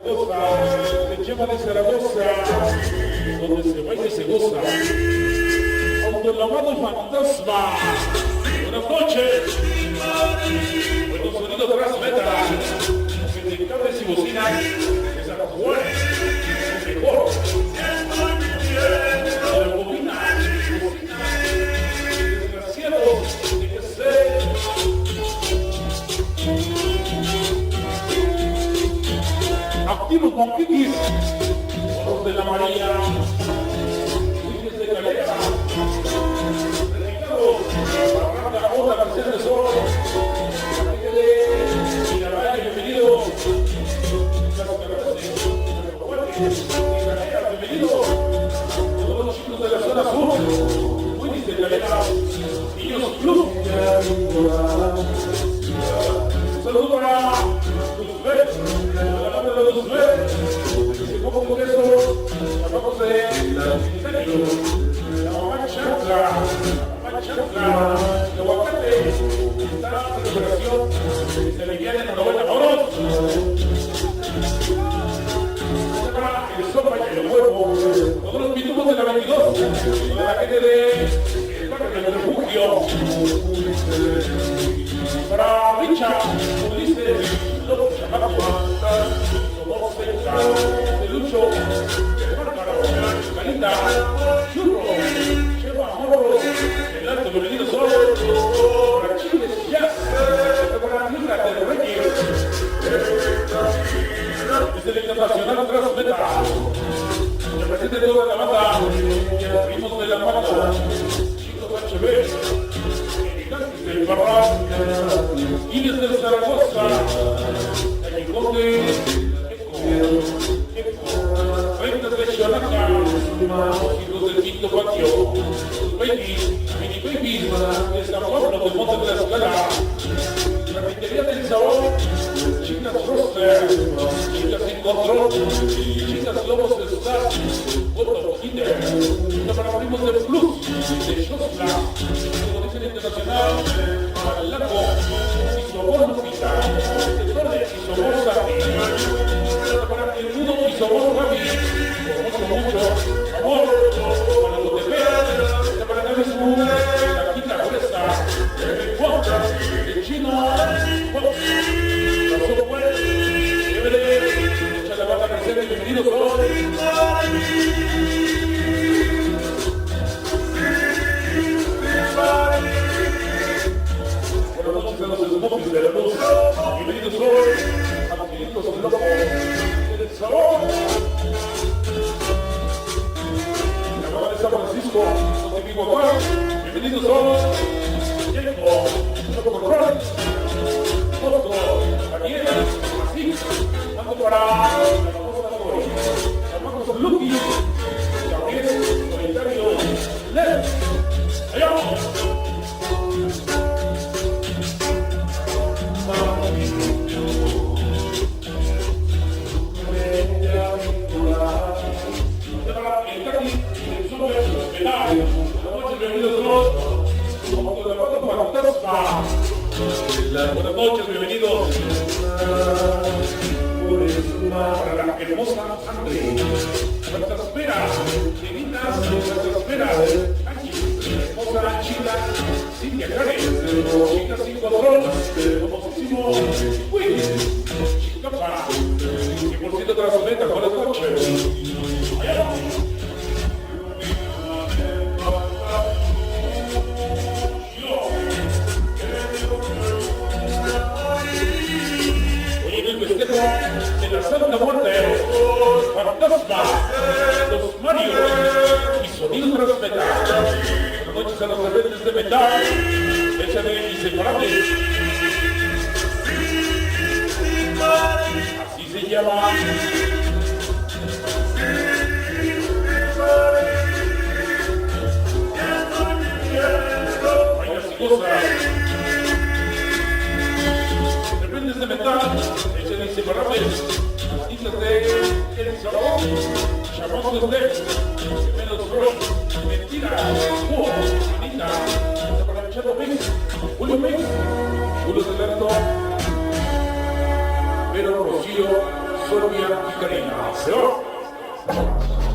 Se llama de Zaragoza, donde se baila y se goza. Autolavado fantasma. Buenas noches. Buenos sonidos transmeta. Desde cables y bocinas. De San Juan. El mejor. De la bobina. Desgraciados. De que sé. Activos con Kikis, Ojos de la María, Luis de Calera, Ricardo, Barranca, Otra, Tercera de Sol, Enrique de Mirabal, bienvenido, bienvenido, todos los chicos de la zona sur, Luis de Calera, Niños Club, saludos para Luzbel, la banda de Luzbel, como por eso, hablamos de la mamá chancla, de aguacate, está en recuperación, se le viene la novela, ¡vámonos! El sopa y el huevo, todos los pitujos de la 22, de la gente de el parque del refugio, para Richard, Ulises, los chamacos, somos de Lucho, Carita, Churro, Cheva, Morro, el alto bienvenido solo, para Chiles, Jazz, para Liga de Reyes, desde el Internacional Transmeta, represente toda la banda, ritmos de la banda, Chicos HB, del Barral, Iles de Zaragoza, el Conde, Ventas de Xalaca, hijos del quinto patio, los babies, mini babies, de San Pablo del Monte de la Escala, la Carpintería del Sabor, chicas roster, chicas sin control, chicas lobos de Star, otro Kinder, preparativos de Plus, de Shostla, internacional, para el lago, Isobor Lupita, Tesores, Isobor Sati, para el mundo, Isobor Rabi, con mucho amor, para los de Pérez, para darles la quinta gruesa, el Fox, el chino, la software, DVD, mucha la banda presente, bienvenidos hoy. Buenas noches a los smokis de la luz. Bienvenidos hoy a Angelitos Locos del Sabor. La banda de San Francisco, los de Mihuacán. Bienvenidos hoy. Tiempo, Choco Control. Otto, Daniel, así. Tanto para la famosa Tori. Llamamos Lucky. Gabriel, Solitario, Led. Allá vamos. Buenas noches, bienvenidos para la hermosa Andre, nuestra espera, divinas, nuestra espera, aquí, hermosa chica, Cintia Karen, chica sin control, famosísimo, chica para, 100% de las metas, buenas noches. Allá vamos. De la Santa Muerte, Fantasma, los Mario y Sonidos Transmeta. Buenas noches a los rebeldes de metal, hecha de inseparables. Así se llama. Vaya y cosas. Rebeldes de metal, hecha de inseparables. Islas de El Salón, Chamacos de Gemelos Rock, Mentira, Anita, para el Chato Mix, Julio Mix, Julio Celerno, Pero Rocío, Sofia y Karina. Se va.